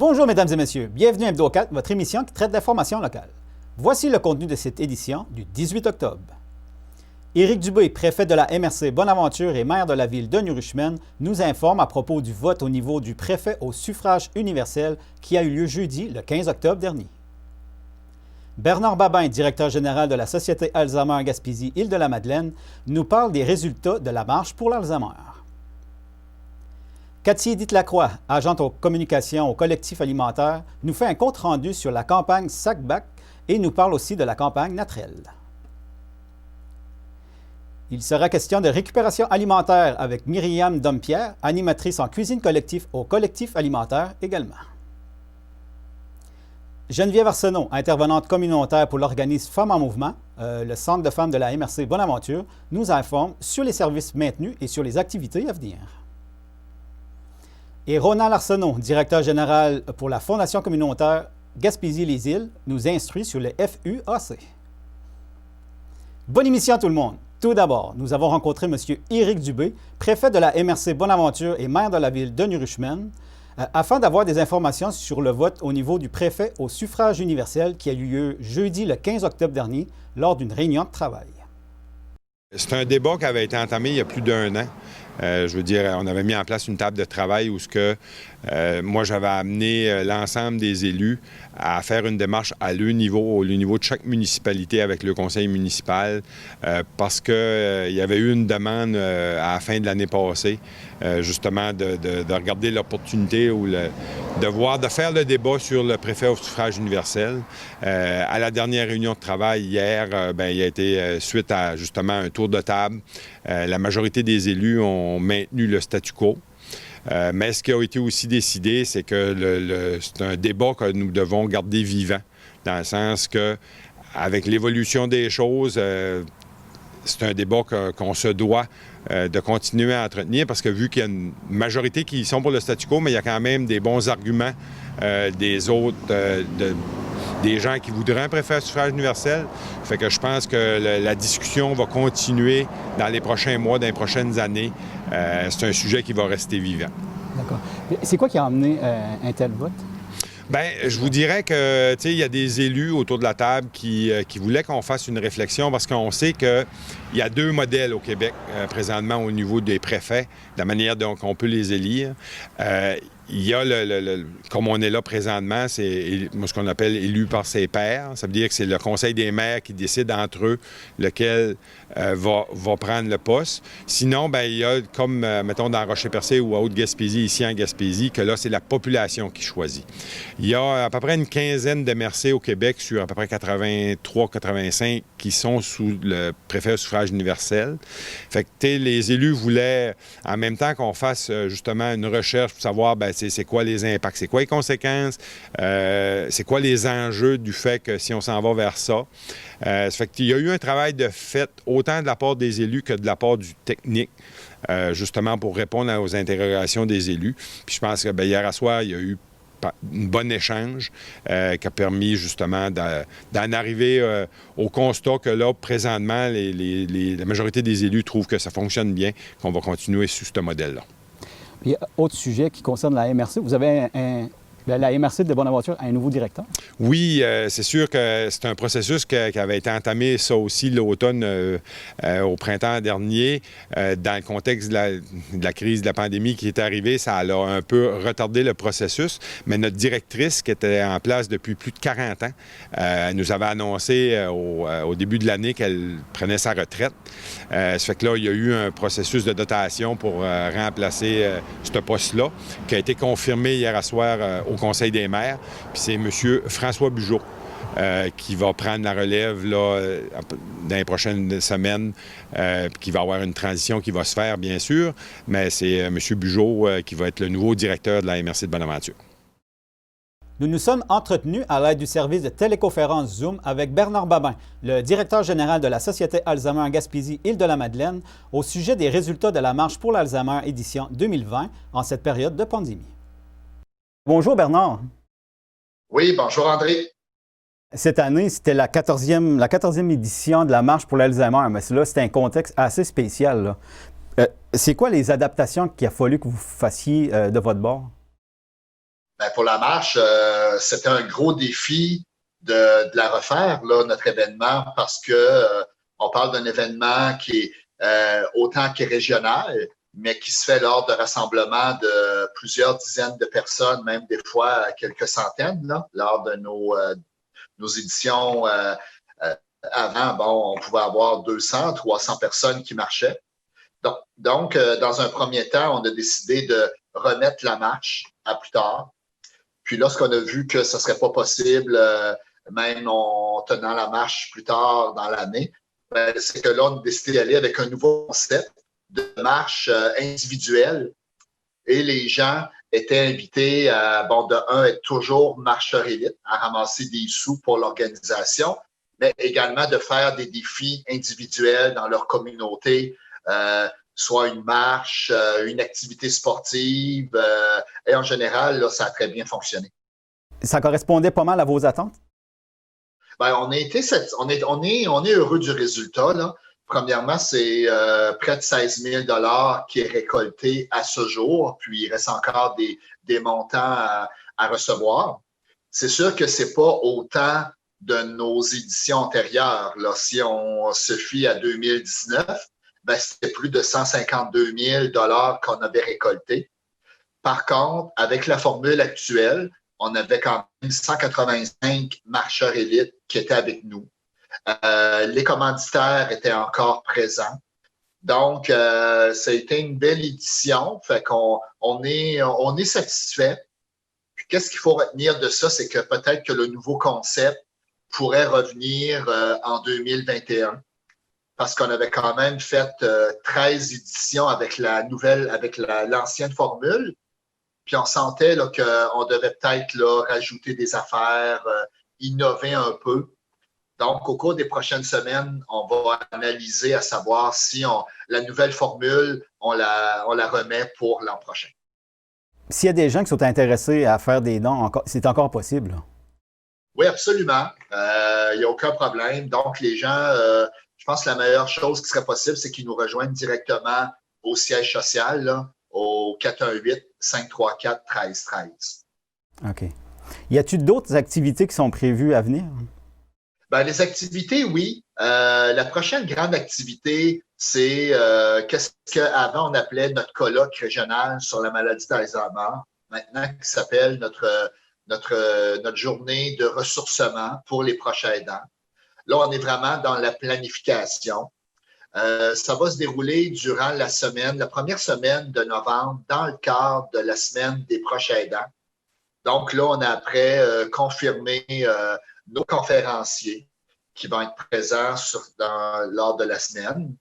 Bonjour mesdames et messieurs, bienvenue à Hebdo 4, votre émission qui traite d'informations locales. Voici le contenu de cette édition du 18 octobre. Éric Dubé, préfet de la MRC Bonaventure et maire de la ville de New Richmond, nous informe à propos du vote au niveau du préfet au suffrage universel qui a eu lieu jeudi, le 15 octobre dernier. Bernard Babin, directeur général de la Société Alzheimer Gaspésie-Île-de-la-Madeleine, nous parle des résultats de la marche pour l'Alzheimer. Cathy Edith Lacroix, agente aux communications au collectif alimentaire, nous fait un compte-rendu sur la campagne SACBAC et nous parle aussi de la campagne Natrel. Il sera question de récupération alimentaire avec Myriam Dompierre, animatrice en cuisine collective au collectif alimentaire également. Geneviève Arsenault, intervenante communautaire pour l'organisme Femmes en Mouvement, le Centre de femmes de la MRC Bonaventure, nous informe sur les services maintenus et sur les activités à venir. Et Ronald Arsenault, directeur général pour la Fondation communautaire Gaspésie-les-Îles, nous instruit sur le FUAC. Bonne émission à tout le monde! Tout d'abord, nous avons rencontré M. Éric Dubé, préfet de la MRC Bonaventure et maire de la ville de New Richmond, afin d'avoir des informations sur le vote au niveau du préfet au suffrage universel qui a eu lieu jeudi le 15 octobre dernier lors d'une réunion de travail. C'est un débat qui avait été entamé il y a plus d'un an. Je veux dire, on avait mis en place une table de travail où moi, j'avais amené l'ensemble des élus à faire une démarche à leur niveau, au niveau de chaque municipalité avec le conseil municipal, parce qu'il y avait eu une demande à la fin de l'année passée, justement, de regarder l'opportunité ou de faire le débat sur le préfet au suffrage universel. À la dernière réunion de travail hier, il y a été, suite à justement un tour de table, la majorité des élus ont maintenu le statu quo. Mais ce qui a été aussi décidé, c'est que c'est un débat que nous devons garder vivant, dans le sens que, avec l'évolution des choses, c'est un débat qu'on se doit de continuer à entretenir, parce que vu qu'il y a une majorité qui sont pour le statu quo, mais il y a quand même des bons arguments des autres, des gens qui voudraient un préfet au suffrage universel. Fait que je pense que la discussion va continuer dans les prochains mois, dans les prochaines années. C'est un sujet qui va rester vivant. D'accord. C'est quoi qui a amené un tel vote? Bien, je vous dirais que, tu sais, il y a des élus autour de la table qui voulaient qu'on fasse une réflexion, parce qu'on sait qu'il y a deux modèles au Québec présentement au niveau des préfets, de la manière dont on peut les élire. Il y a, comme on est là présentement, c'est ce qu'on appelle élu par ses pairs. Ça veut dire que c'est le conseil des maires qui décide entre eux lequel va prendre le poste. Sinon, bien, il y a, comme, mettons, dans Rocher-Percé ou à Haute-Gaspésie, ici en Gaspésie, que là, c'est la population qui choisit. Il y a à peu près une quinzaine de MRC au Québec, sur à peu près 83-85, qui sont sous le préfet au suffrage universel. Fait que, les élus voulaient, en même temps qu'on fasse justement une recherche pour savoir, bien, c'est quoi les impacts, c'est quoi les conséquences, c'est quoi les enjeux du fait que si on s'en va vers ça. Ça fait qu'il y a eu un travail de fait, autant de la part des élus que de la part du technique, justement pour répondre aux interrogations des élus. Puis je pense que bien, hier à soir, il y a eu un bon échange qui a permis justement d'en arriver au constat que là, présentement, la majorité des élus trouvent que ça fonctionne bien, qu'on va continuer sur ce modèle-là. Et autre sujet qui concerne la MRC, vous avez la MRC de Bonaventure a un nouveau directeur? Oui, c'est sûr que c'est un processus qui avait été entamé, ça aussi, l'automne, au printemps dernier. Dans le contexte de la crise de la pandémie qui est arrivée, ça a un peu retardé le processus. Mais notre directrice, qui était en place depuis plus de 40 ans, nous avait annoncé au début de l'année qu'elle prenait sa retraite. Ça fait que là, il y a eu un processus de dotation pour remplacer ce poste-là, qui a été confirmé hier à soir au Conseil des maires. Puis c'est M. François Bugeaud qui va prendre la relève là, dans les prochaines semaines, qui va avoir une transition qui va se faire, bien sûr, mais c'est M. Bugeaud qui va être le nouveau directeur de la MRC de Bonaventure. Nous nous sommes entretenus à l'aide du service de téléconférence Zoom avec Bernard Babin, le directeur général de la Société Alzheimer Gaspésie-Île-de-la-Madeleine, au sujet des résultats de la marche pour l'Alzheimer édition 2020 en cette période de pandémie. Bonjour Bernard. Oui, bonjour André. Cette année, c'était la 14e édition de la marche pour l'Alzheimer, mais là, c'était un contexte assez spécial, là. C'est quoi les adaptations qu'il a fallu que vous fassiez de votre bord? Ben, pour la marche, c'était un gros défi de la refaire, là, notre événement, parce que on parle d'un événement qui est autant qui est régional, mais qui se fait lors de rassemblements de plusieurs dizaines de personnes, même des fois quelques centaines, là, lors de nos éditions avant. Bon, on pouvait avoir 200, 300 personnes qui marchaient. Donc, dans un premier temps, on a décidé de remettre la marche à plus tard. Puis lorsqu'on a vu que ce ne serait pas possible, même en tenant la marche plus tard dans l'année, ben, c'est que là, on a décidé d'aller avec un nouveau concept de marche individuelle. Et les gens étaient invités à, bon, de un, être toujours marcheurs élites, à ramasser des sous pour l'organisation, mais également de faire des défis individuels dans leur communauté, soit une marche, une activité sportive. Et en général, là, ça a très bien fonctionné. Ça correspondait pas mal à vos attentes? Ben, on est heureux du résultat, là. Premièrement, c'est près de 16 000 $ qui est récolté à ce jour, puis il reste encore des montants à recevoir. C'est sûr que c'est pas autant de nos éditions antérieures. Là, si on se fie à 2019, ben, c'était plus de 152 000 $ qu'on avait récolté. Par contre, avec la formule actuelle, on avait quand même 185 marcheurs élites qui étaient avec nous. Les commanditaires étaient encore présents. Donc, ça a été une belle édition. Fait qu'on est satisfait. Puis, qu'est-ce qu'il faut retenir de ça? C'est que peut-être que le nouveau concept pourrait revenir en 2021. Parce qu'on avait quand même fait 13 éditions avec l'ancienne formule. Puis on sentait là, qu'on devait peut-être là, rajouter des affaires, innover un peu. Donc, au cours des prochaines semaines, on va analyser à savoir si la nouvelle formule, on la remet pour l'an prochain. S'il y a des gens qui sont intéressés à faire des dons, c'est encore possible? Là. Oui, absolument. Il n'y a aucun problème. Donc, les gens, je pense que la meilleure chose qui serait possible, c'est qu'ils nous rejoignent directement au siège social, là, au 418-534-1313. OK. Y a-t-il d'autres activités qui sont prévues à venir? Ben, les activités, oui. La prochaine grande activité, c'est qu'est-ce qu'avant on appelait notre colloque régional sur la maladie d'Alzheimer, maintenant qui s'appelle notre journée de ressourcement pour les proches aidants. Là, on est vraiment dans la planification. Ça va se dérouler durant la première semaine de novembre, dans le cadre de la semaine des proches aidants. Donc là, on a après confirmé nos conférenciers qui vont être présents lors de la semaine.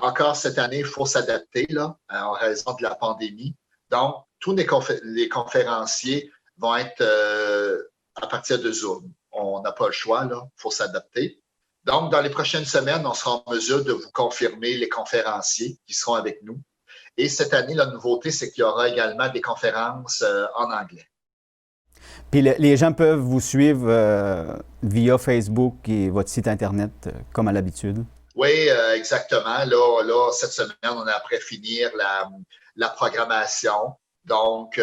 Encore cette année, il faut s'adapter là, en raison de la pandémie. Donc, tous les conférenciers vont être à partir de Zoom. On n'a pas le choix, il faut s'adapter. Donc, dans les prochaines semaines, on sera en mesure de vous confirmer les conférenciers qui seront avec nous. Et cette année, la nouveauté, c'est qu'il y aura également des conférences en anglais. Puis les gens peuvent vous suivre via Facebook et votre site Internet, comme à l'habitude? Oui, exactement. Là, cette semaine, on a après finir la programmation. Donc,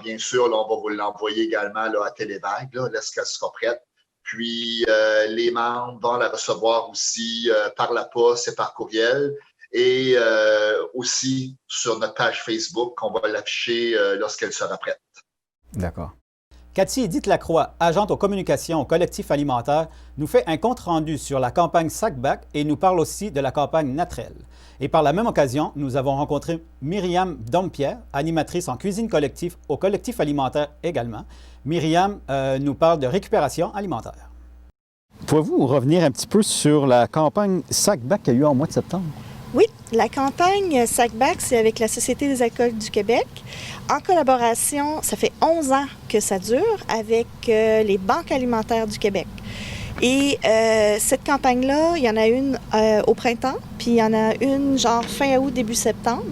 bien sûr, là, on va vous l'envoyer également là, à Télévague, là, lorsqu'elle sera prête. Puis, les membres vont la recevoir aussi par la poste et par courriel. Et aussi sur notre page Facebook, qu'on va l'afficher lorsqu'elle sera prête. D'accord. Cathy Edith Lacroix, agente aux communications au collectif alimentaire, nous fait un compte-rendu sur la campagne SACBAC et nous parle aussi de la campagne Natrel. Et par la même occasion, nous avons rencontré Myriam Dompierre, animatrice en cuisine collective au collectif alimentaire également. Myriam nous parle de récupération alimentaire. Pouvez-vous revenir un petit peu sur la campagne SACBAC qu'il y a eu en mois de septembre? Oui, la campagne SACBAC, c'est avec la Société des alcools du Québec, en collaboration, ça fait 11 ans que ça dure, avec les banques alimentaires du Québec. Et cette campagne-là, il y en a une au printemps, puis il y en a une genre fin août, début septembre.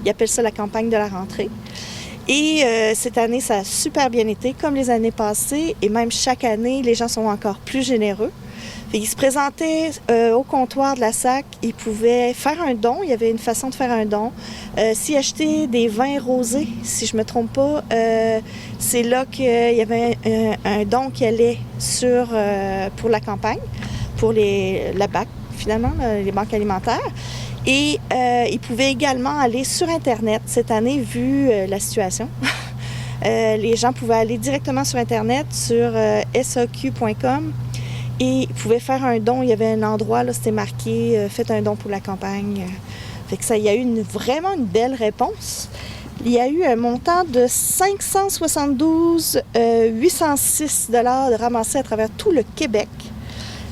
Ils appellent ça la campagne de la rentrée. Et cette année, ça a super bien été, comme les années passées, et même chaque année, les gens sont encore plus généreux. Ils se présentaient au comptoir de la SAC, ils pouvaient faire un don, il y avait une façon de faire un don. S'y acheter des vins rosés, si je ne me trompe pas, c'est là qu'il y avait un don qui allait pour la campagne, pour la BAC finalement, les banques alimentaires. Et ils pouvaient également aller sur Internet cette année, vu la situation. Les gens pouvaient aller directement sur Internet, sur saq.com, et ils pouvaient faire un don. Il y avait un endroit, là, c'était marqué « Faites un don pour la campagne ». Fait que ça, il y a eu vraiment une belle réponse. Il y a eu un montant de 572 806 $ ramassés à travers tout le Québec,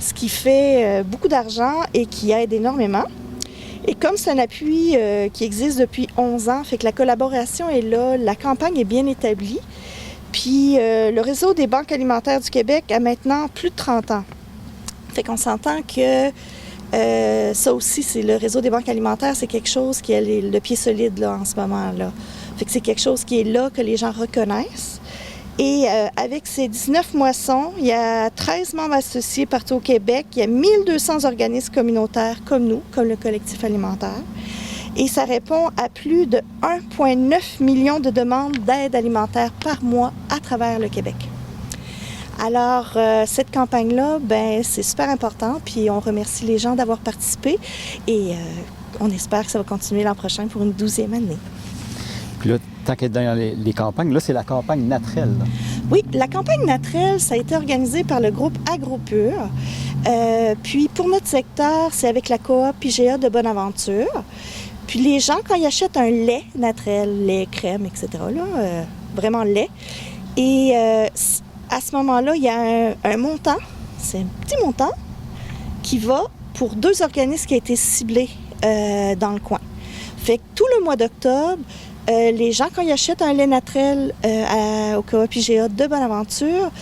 ce qui fait beaucoup d'argent et qui aide énormément. Et comme c'est un appui qui existe depuis 11 ans, fait que la collaboration est là, la campagne est bien établie. Puis le réseau des banques alimentaires du Québec a maintenant plus de 30 ans. Fait qu'on s'entend que ça aussi, c'est le réseau des banques alimentaires, c'est quelque chose qui a le pied solide là, en ce moment-là. Fait que c'est quelque chose qui est là, que les gens reconnaissent. Et avec ces 19 moissons, il y a 13 membres associés partout au Québec. Il y a 1200 organismes communautaires comme nous, comme le collectif alimentaire. Et ça répond à plus de 1,9 million de demandes d'aide alimentaire par mois à travers le Québec. Alors, cette campagne-là, c'est super important. Puis on remercie les gens d'avoir participé. Et on espère que ça va continuer l'an prochain pour une 12e année. Puis là, tant qu'être dans les campagnes, là, c'est la campagne Natrel. Là. Oui, la campagne Natrel, ça a été organisé par le groupe AgroPur. Puis pour notre secteur, c'est avec la coop IGA de Bonaventure. Puis les gens, quand ils achètent un lait Natrel, lait, crème, etc., là, vraiment lait, et à ce moment-là, il y a un montant, c'est un petit montant, qui va pour 2 organismes qui ont été ciblés dans le coin. Fait que tout le mois d'octobre, les gens, quand ils achètent un lait Natrel au coop IGA de Bonaventure,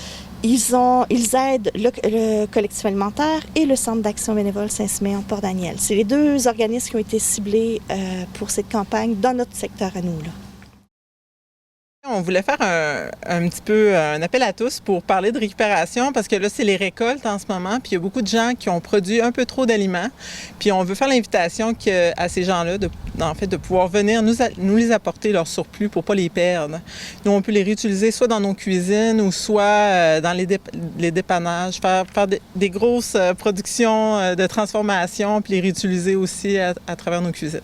ils aident le collectif alimentaire et le Centre d'action bénévole Saint-Siméon-Port-Daniel. C'est les 2 organismes qui ont été ciblés pour cette campagne dans notre secteur à nous, là. On voulait faire un petit peu un appel à tous pour parler de récupération parce que là, c'est les récoltes en ce moment. Puis il y a beaucoup de gens qui ont produit un peu trop d'aliments. Puis on veut faire l'invitation à ces gens-là, de pouvoir venir nous les apporter leur surplus pour ne pas les perdre. Nous, on peut les réutiliser soit dans nos cuisines ou soit dans les dépannages, faire des grosses productions de transformation puis les réutiliser aussi à travers nos cuisines.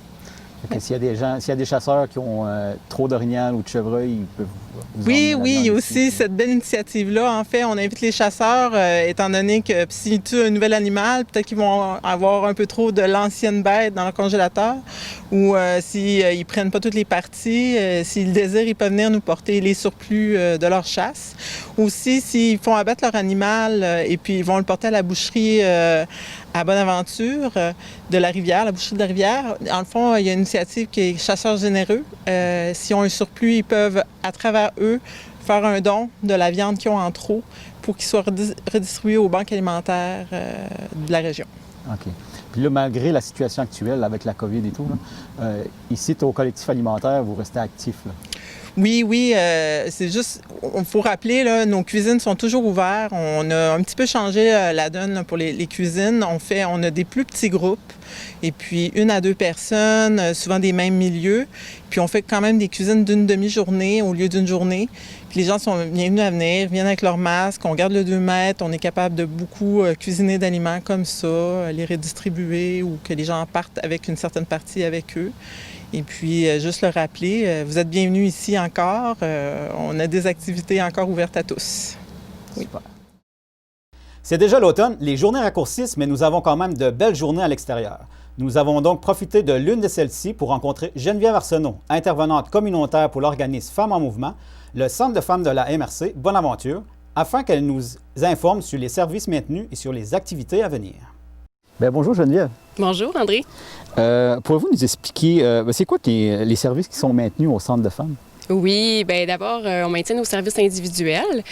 S'il y a des chasseurs qui ont trop d'orignal ou de chevreuil, ils peuvent vous Oui, il y a ici. aussi cette belle initiative-là. En fait, on invite les chasseurs, étant donné que s'ils tuent un nouvel animal, peut-être qu'ils vont avoir un peu trop de l'ancienne bête dans le congélateur, ou s'ils ne prennent pas toutes les parties, s'ils désirent, ils peuvent venir nous porter les surplus de leur chasse. Aussi, s'ils font abattre leur animal et puis ils vont le porter à la boucherie à Bonaventure de la rivière, la boucherie de la rivière. En le fond, il y a une initiative qui est Chasseurs généreux. S'ils ont un surplus, ils peuvent, à travers eux, faire un don de la viande qu'ils ont en trop pour qu'il soit redistribué aux banques alimentaires de la région. OK. Puis là, malgré la situation actuelle avec la COVID et tout, là, ici, au collectif alimentaire, vous restez actif, là. Oui, c'est juste, il faut rappeler, là, nos cuisines sont toujours ouvertes. On a un petit peu changé la donne là, pour les cuisines. On a des plus petits groupes et puis 1 à 2 personnes, souvent des mêmes milieux. Puis on fait quand même des cuisines d'une demi-journée au lieu d'une journée. Puis les gens sont bienvenus à venir, viennent avec leur masque, on garde le 2 mètres, on est capable de beaucoup cuisiner d'aliments comme ça, les redistribuer ou que les gens partent avec une certaine partie avec eux. Et puis, juste le rappeler, vous êtes bienvenus ici encore. On a des activités encore ouvertes à tous. Oui. Super. C'est déjà l'automne, les journées raccourcissent, mais nous avons quand même de belles journées à l'extérieur. Nous avons donc profité de l'une de celles-ci pour rencontrer Geneviève Arsenault, intervenante communautaire pour l'organisme Femmes en mouvement, le Centre de femmes de la MRC Bonaventure, afin qu'elle nous informe sur les services maintenus et sur les activités à venir. Bien, bonjour Geneviève. Bonjour André. Pouvez-vous nous expliquer, c'est quoi les services qui sont maintenus au Centre de femmes? Oui, bien d'abord, on maintient nos services individuels,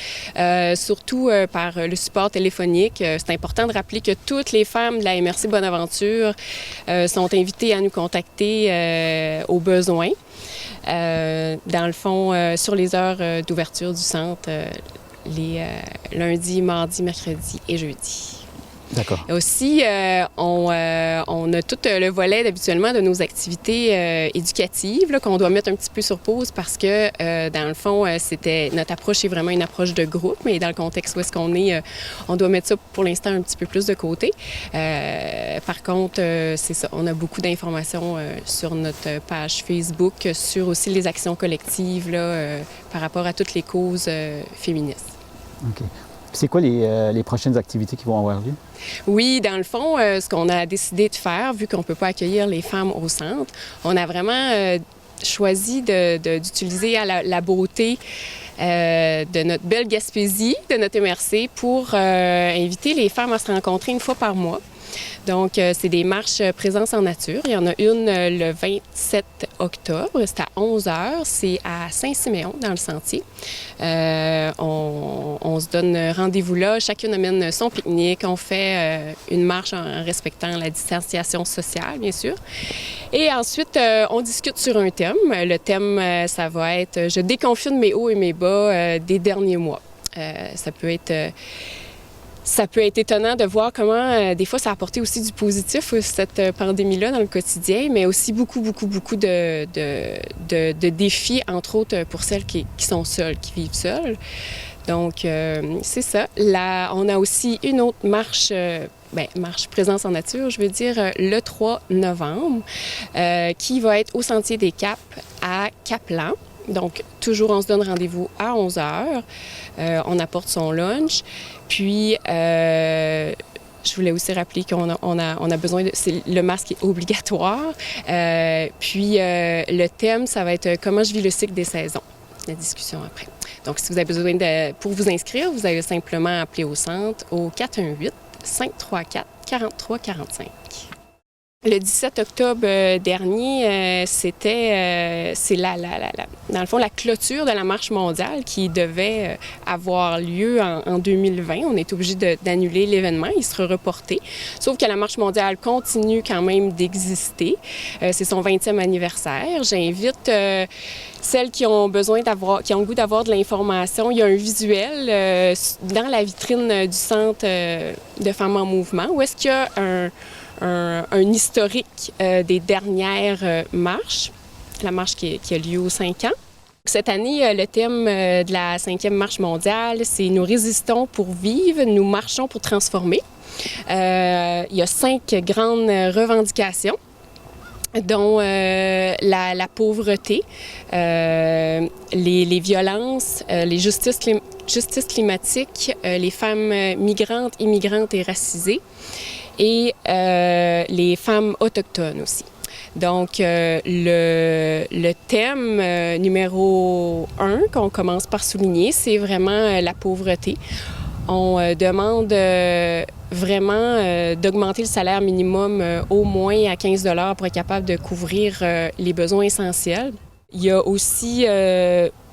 surtout par le support téléphonique. C'est important de rappeler que toutes les femmes de la MRC Bonaventure sont invitées à nous contacter au besoin. Dans le fond, sur les heures d'ouverture du centre, les lundis, mardis, mercredis et jeudis. D'accord. Aussi, on a tout le volet habituellement de nos activités éducatives là, qu'on doit mettre un petit peu sur pause parce que, dans le fond, notre approche est vraiment une approche de groupe, mais dans le contexte où est-ce qu'on est, on doit mettre ça pour l'instant un petit peu plus de côté. Par contre, c'est ça, on a beaucoup d'informations sur notre page Facebook, sur aussi les actions collectives là, par rapport à toutes les causes féministes. OK. C'est quoi les prochaines activités qui vont avoir lieu? Oui, dans le fond, ce qu'on a décidé de faire, vu qu'on ne peut pas accueillir les femmes au centre, on a vraiment choisi d'utiliser la beauté de notre belle Gaspésie, de notre MRC, pour inviter les femmes à se rencontrer une fois par mois. Donc, c'est des marches présence en nature. Il y en a une le 27 octobre, c'est à 11h, c'est à Saint-Siméon, dans le Sentier. On se donne rendez-vous là, chacune amène son pique-nique, on fait une marche en respectant la distanciation sociale, bien sûr. Et ensuite, on discute sur un thème. Le thème, ça va être « Je déconfine mes hauts et mes bas des derniers mois ». Ça peut être étonnant de voir comment, des fois, ça a apporté aussi du positif, cette pandémie-là, dans le quotidien, mais aussi beaucoup de défis, entre autres, pour celles qui sont seules, qui vivent seules. Donc, c'est ça. Là, on a aussi une autre marche, marche présence en nature, je veux dire, le 3 novembre, qui va être au Sentier des Caps à Caplan. Donc, toujours, on se donne rendez-vous à 11h. On apporte son lunch. Puis, je voulais aussi rappeler qu'on a besoin de... Le masque est obligatoire. Puis, le thème, ça va être « Comment je vis le cycle des saisons ». La discussion après. Donc, si vous avez besoin pour vous inscrire, vous allez simplement appeler au centre au 418-534-4345. Le 17 octobre dernier, c'est dans le fond la clôture de la marche mondiale qui devait avoir lieu en 2020. On est obligé d'annuler l'événement, il sera reporté. Sauf que la marche mondiale continue quand même d'exister. C'est son 20e anniversaire. J'invite celles qui ont qui ont le goût d'avoir de l'information. Il y a un visuel dans la vitrine du Centre de femmes en mouvement où est-ce qu'il y a un historique des dernières marches, la marche qui a lieu aux 5 ans. Cette année, le thème de la 5e marche mondiale, c'est « Nous résistons pour vivre, nous marchons pour transformer ». Il y a 5 grandes revendications, dont la pauvreté, les violences, les justices climatiques, les femmes migrantes, immigrantes et racisées, et les femmes autochtones aussi. Donc, le thème numéro 1 qu'on commence par souligner, c'est vraiment la pauvreté. On demande vraiment d'augmenter le salaire minimum au moins à 15 $ pour être capable de couvrir les besoins essentiels. Il y a aussi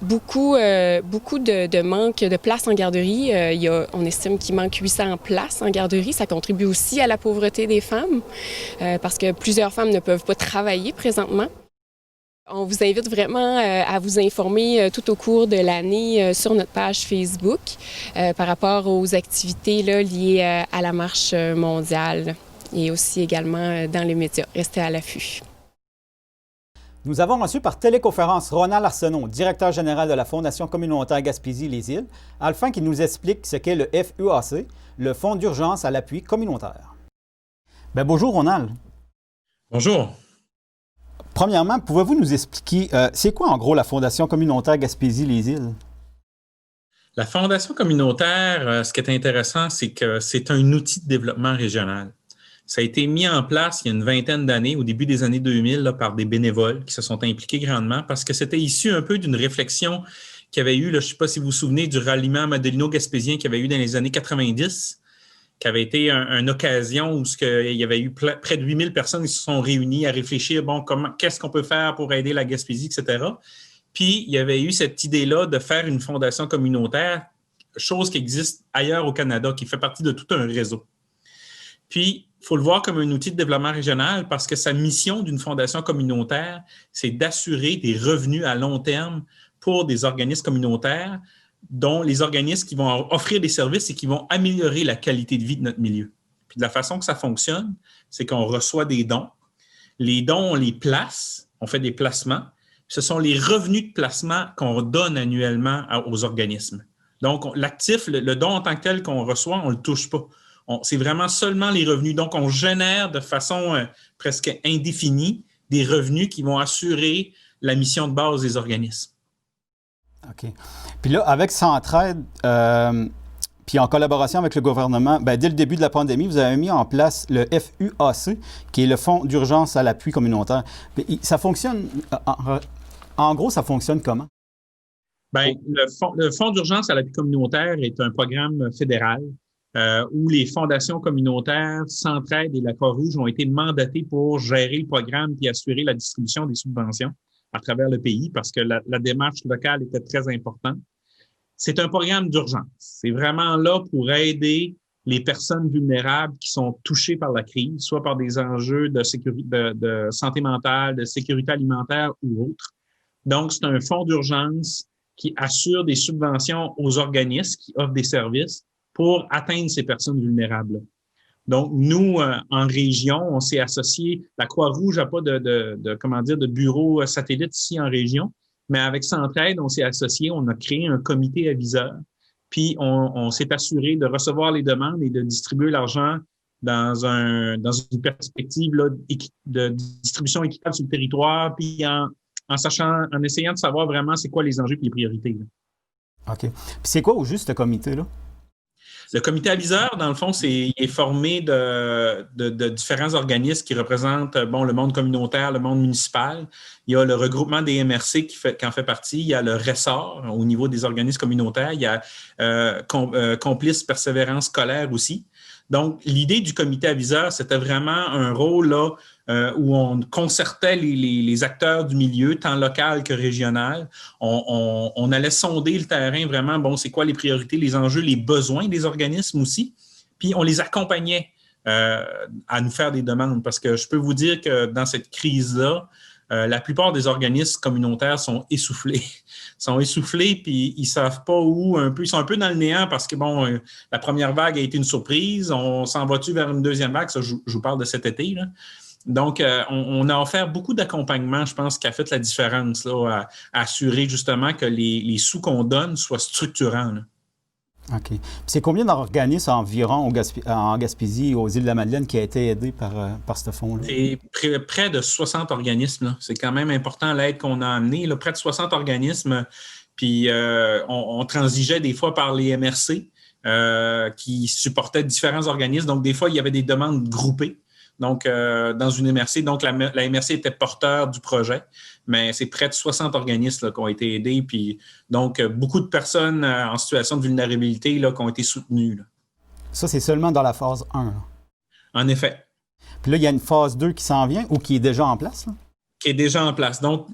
beaucoup de manque de places en garderie. On estime qu'il manque 800 places en garderie. Ça contribue aussi à la pauvreté des femmes parce que plusieurs femmes ne peuvent pas travailler présentement. On vous invite vraiment à vous informer tout au cours de l'année sur notre page Facebook par rapport aux activités là, liées à la marche mondiale et aussi également dans les médias. Restez à l'affût. Nous avons reçu par téléconférence Ronald Arsenault, directeur général de la Fondation communautaire Gaspésie-Les-Îles, afin qu'il nous explique ce qu'est le FUAC, le Fonds d'urgence à l'appui communautaire. Bonjour Ronald. Bonjour. Premièrement, pouvez-vous nous expliquer, c'est quoi en gros la Fondation communautaire Gaspésie-Les-Îles? La Fondation communautaire, ce qui est intéressant, c'est que c'est un outil de développement régional. Ça a été mis en place il y a une vingtaine d'années, au début des années 2000, là, par des bénévoles qui se sont impliqués grandement parce que c'était issu un peu d'une réflexion qu'il y avait eu, là, je ne sais pas si vous vous souvenez, du ralliement Madelino-Gaspésien qu'il y avait eu dans les années 90, qui avait été une occasion où il y avait eu près de 8000 personnes qui se sont réunies à réfléchir, qu'est-ce qu'on peut faire pour aider la Gaspésie, etc. Puis, il y avait eu cette idée-là de faire une fondation communautaire, chose qui existe ailleurs au Canada, qui fait partie de tout un réseau. Puis, il faut le voir comme un outil de développement régional parce que sa mission d'une fondation communautaire, c'est d'assurer des revenus à long terme pour des organismes communautaires, dont les organismes qui vont offrir des services et qui vont améliorer la qualité de vie de notre milieu. Puis de la façon que ça fonctionne, c'est qu'on reçoit des dons. Les dons, on les place, on fait des placements. Ce sont les revenus de placement qu'on donne annuellement aux organismes. Donc, l'actif, le don en tant que tel qu'on reçoit, on ne le touche pas. C'est vraiment seulement les revenus. Donc, on génère de façon presque indéfinie des revenus qui vont assurer la mission de base des organismes. OK. Puis là, avec Centraide, puis en collaboration avec le gouvernement, dès le début de la pandémie, vous avez mis en place le FUAC, qui est le Fonds d'urgence à l'appui communautaire. Ça fonctionne, en gros, ça fonctionne comment? Bien, le Fonds d'urgence à l'appui communautaire est un programme fédéral où les fondations communautaires, Centraide et la Croix-Rouge ont été mandatés pour gérer le programme et assurer la distribution des subventions à travers le pays parce que la démarche locale était très importante. C'est un programme d'urgence. C'est vraiment là pour aider les personnes vulnérables qui sont touchées par la crise, soit par des enjeux de santé mentale, de sécurité alimentaire ou autres. Donc, c'est un fonds d'urgence qui assure des subventions aux organismes qui offrent des services pour atteindre ces personnes vulnérables. Donc, nous, en région, on s'est associés. La Croix-Rouge n'a pas de bureau satellite ici en région, mais avec Centraide, on s'est associés, on a créé un comité aviseur, puis on s'est assuré de recevoir les demandes et de distribuer l'argent dans une perspective là, de distribution équitable sur le territoire, puis en essayant de savoir vraiment c'est quoi les enjeux et les priorités. Là. OK. Puis c'est quoi au juste ce comité-là? Le comité aviseur, dans le fond, il est formé de différents organismes qui représentent le monde communautaire, le monde municipal. Il y a le regroupement des MRC qui en fait partie. Il y a le RESOR au niveau des organismes communautaires. Il y a Complice Persévérance scolaire aussi. Donc, l'idée du comité aviseur, c'était vraiment un rôle là, où on concertait les acteurs du milieu, tant local que régional. On allait sonder le terrain vraiment, c'est quoi les priorités, les enjeux, les besoins des organismes aussi. Puis, on les accompagnait à nous faire des demandes parce que je peux vous dire que dans cette crise-là, la plupart des organismes communautaires sont essoufflés. Puis ils ne savent pas où un peu. Ils sont un peu dans le néant parce que, la première vague a été une surprise. On s'en va-tu vers une deuxième vague? Ça, je vous parle de cet été, là. Donc, on a offert beaucoup d'accompagnement, je pense, qui a fait la différence là, à assurer justement que les sous qu'on donne soient structurants. Là. OK. Puis c'est combien d'organismes environ en Gaspésie, aux îles de la Madeleine, qui a été aidé par ce fonds-là? C'est près de 60 organismes. Là. C'est quand même important l'aide qu'on a amenée. Là, près de 60 organismes. Puis on transigeait des fois par les MRC qui supportaient différents organismes. Donc, des fois, il y avait des demandes groupées. Donc, dans une MRC. Donc, la MRC était porteur du projet. Mais c'est près de 60 organismes là, qui ont été aidés. Puis, donc, beaucoup de personnes en situation de vulnérabilité là, qui ont été soutenues. Là. Ça, c'est seulement dans la phase 1. Là. En effet. Puis là, il y a une phase 2 qui s'en vient ou qui est déjà en place? Là? Qui est déjà en place. Donc,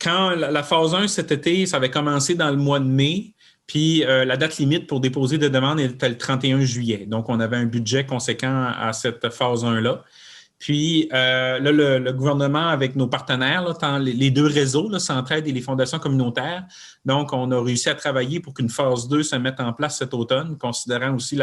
quand la phase 1 cet été, ça avait commencé dans le mois de mai. Puis, la date limite pour déposer des demandes était le 31 juillet. Donc, on avait un budget conséquent à cette phase 1-là. Puis, là, le gouvernement, avec nos partenaires, là, tant les deux réseaux, là, Centraide et les fondations communautaires, donc, on a réussi à travailler pour qu'une phase 2 se mette en place cet automne, considérant aussi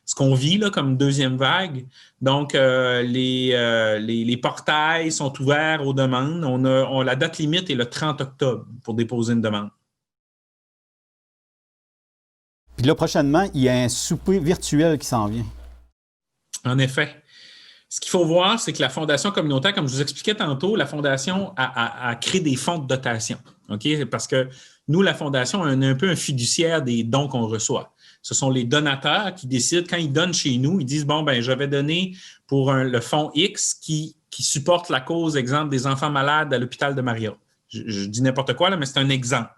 ce qu'on vit là, comme deuxième vague. Donc, les portails sont ouverts aux demandes. La date limite est le 30 octobre pour déposer une demande. Puis là, prochainement, il y a un souper virtuel qui s'en vient. En effet. Ce qu'il faut voir, c'est que la Fondation communautaire, comme je vous expliquais tantôt, la Fondation a créé des fonds de dotation. OK? Parce que nous, la Fondation, on est un peu un fiduciaire des dons qu'on reçoit. Ce sont les donateurs qui décident, quand ils donnent chez nous, ils disent, je vais donner pour le fonds X qui supporte la cause, exemple, des enfants malades à l'hôpital de Maria. Je dis n'importe quoi, là, mais c'est un exemple.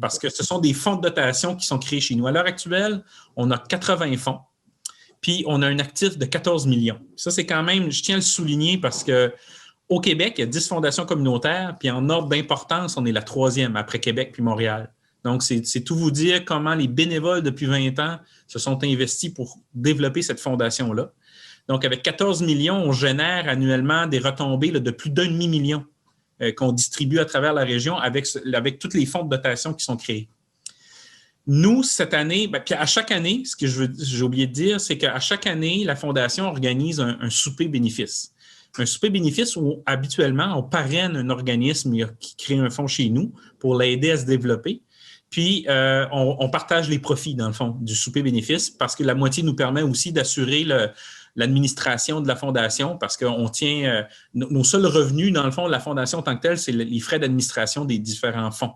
Parce que ce sont des fonds de dotation qui sont créés chez nous. À l'heure actuelle, on a 80 fonds. Puis, on a un actif de 14 millions. Ça, c'est quand même, je tiens à le souligner parce qu'au Québec, il y a 10 fondations communautaires, puis en ordre d'importance, on est la 3e après Québec puis Montréal. Donc, c'est tout vous dire comment les bénévoles depuis 20 ans se sont investis pour développer cette fondation-là. Donc, avec 14 millions, on génère annuellement des retombées là, de plus d'1,5 million qu'on distribue à travers la région avec tous les fonds de dotation qui sont créés. Nous, cette année, puis à chaque année, ce que j'ai oublié de dire, c'est qu'à chaque année, la Fondation organise un souper bénéfice. Un souper bénéfice où, habituellement, on parraine un organisme qui crée un fonds chez nous pour l'aider à se développer. Puis, on partage les profits, dans le fond, du souper bénéfice parce que la moitié nous permet aussi d'assurer l'administration de la Fondation parce qu'on tient nos seuls revenus, dans le fond, de la Fondation en tant que telle, c'est les frais d'administration des différents fonds.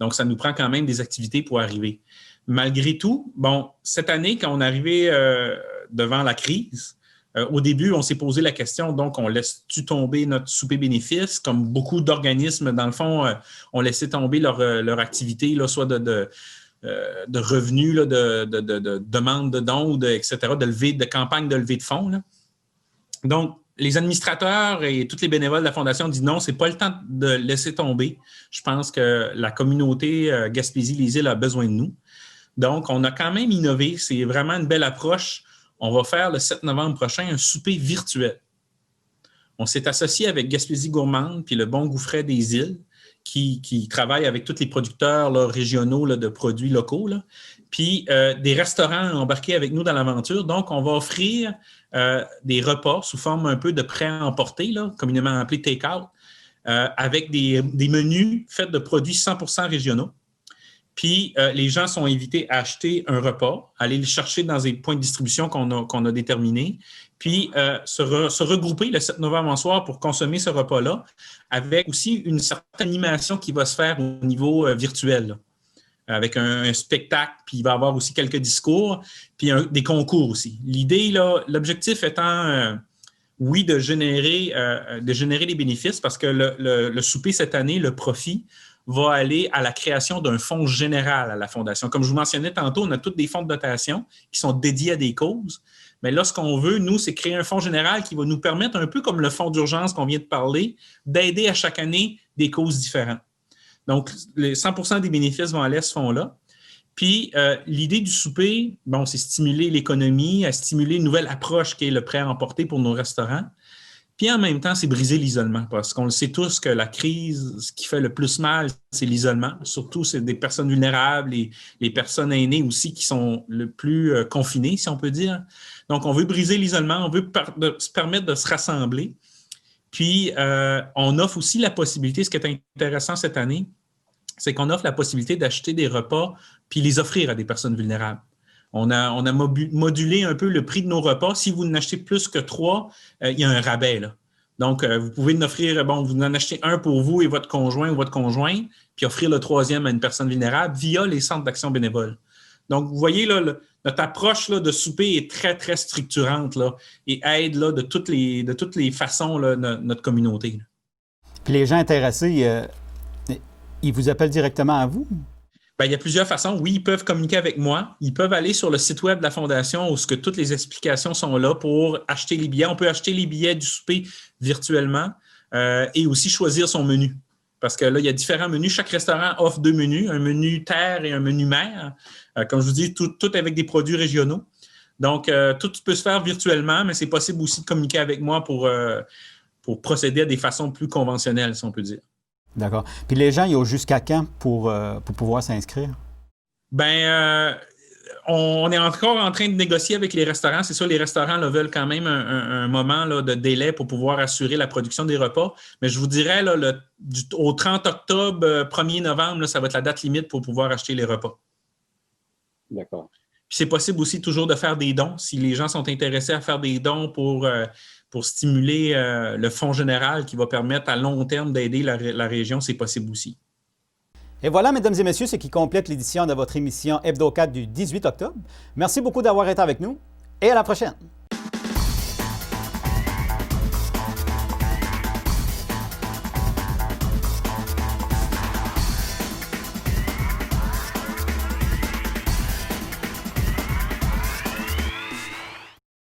Donc, ça nous prend quand même des activités pour arriver. Malgré tout, bon, cette année, quand on est arrivé devant la crise, au début, on s'est posé la question, donc, on laisse-tu tomber notre souper bénéfice? Comme beaucoup d'organismes, dans le fond, ont laissé tomber leur activité, là, soit de revenus, là, de demande de dons, etc., de campagne de levée de fonds. Là. Donc, les administrateurs et tous les bénévoles de la Fondation disent non, ce n'est pas le temps de laisser tomber. Je pense que la communauté Gaspésie-les-Îles a besoin de nous. Donc, on a quand même innové. C'est vraiment une belle approche. On va faire le 7 novembre prochain un souper virtuel. On s'est associé avec Gaspésie Gourmande puis le Bon Goût Frais des Îles qui travaillent avec tous les producteurs là, régionaux là, de produits locaux. Là. Puis des restaurants embarqués avec nous dans l'aventure. Donc, on va offrir des repas sous forme un peu de prêt à emporter, là, communément appelé take-out, avec des menus faits de produits 100% régionaux. Puis, les gens sont invités à acheter un repas, aller le chercher dans des points de distribution qu'on a déterminés, puis se regrouper le 7 novembre en soir pour consommer ce repas-là, avec aussi une certaine animation qui va se faire au niveau virtuel, là, avec un spectacle, puis il va y avoir aussi quelques discours, puis des concours aussi. L'idée, là, l'objectif étant, oui, de générer des bénéfices, parce que le souper cette année, le profit, va aller à la création d'un fonds général à la Fondation. Comme je vous mentionnais tantôt, on a tous des fonds de dotation qui sont dédiés à des causes. Mais là, ce qu'on veut, nous, c'est créer un fonds général qui va nous permettre, un peu comme le fonds d'urgence qu'on vient de parler, d'aider à chaque année des causes différentes. Donc, les 100% des bénéfices vont aller à ce fonds-là. Puis, l'idée du souper, bon, c'est stimuler l'économie, à stimuler une nouvelle approche qui est le prêt à emporter pour nos restaurants. Puis en même temps, c'est briser l'isolement parce qu'on le sait tous que la crise, ce qui fait le plus mal, c'est l'isolement. Surtout, c'est des personnes vulnérables et les personnes aînées aussi qui sont le plus confinées, si on peut dire. Donc, on veut briser l'isolement, on veut se permettre de se rassembler. Puis, on offre aussi la possibilité, ce qui est intéressant cette année, c'est qu'on offre la possibilité d'acheter des repas puis les offrir à des personnes vulnérables. On a modulé un peu le prix de nos repas. Si vous n'achetez plus que 3, il y a un rabais. Là. Donc, vous pouvez en offrir, vous en achetez un pour vous et votre conjoint ou votre conjointe, puis offrir le 3e à une personne vulnérable via les centres d'action bénévole. Donc, vous voyez, là, notre approche là, de souper est très, très structurante là, et aide là, de toutes les façons là, notre communauté. Là. Puis les gens intéressés, ils vous appellent directement à vous? Bien, il y a plusieurs façons. Oui, ils peuvent communiquer avec moi. Ils peuvent aller sur le site web de la Fondation où toutes les explications sont là pour acheter les billets. On peut acheter les billets du souper virtuellement et aussi choisir son menu. Parce que là, il y a différents menus. Chaque restaurant offre 2 menus, un menu terre et un menu mer. Comme je vous dis, tout avec des produits régionaux. Donc, tout peut se faire virtuellement, mais c'est possible aussi de communiquer avec moi pour procéder à des façons plus conventionnelles, si on peut dire. D'accord. Puis les gens, ils ont jusqu'à quand pour pouvoir s'inscrire? Bien, on est encore en train de négocier avec les restaurants. C'est sûr, les restaurants là, veulent quand même un moment là, de délai pour pouvoir assurer la production des repas. Mais je vous dirais, là, au 30 octobre, 1er novembre, là, ça va être la date limite pour pouvoir acheter les repas. D'accord. Puis c'est possible aussi toujours de faire des dons. Si les gens sont intéressés à faire des dons pour stimuler le fonds général qui va permettre à long terme d'aider la région, c'est possible aussi. Et voilà, mesdames et messieurs, ce qui complète l'édition de votre émission Hebdo 4 du 18 octobre. Merci beaucoup d'avoir été avec nous et à la prochaine.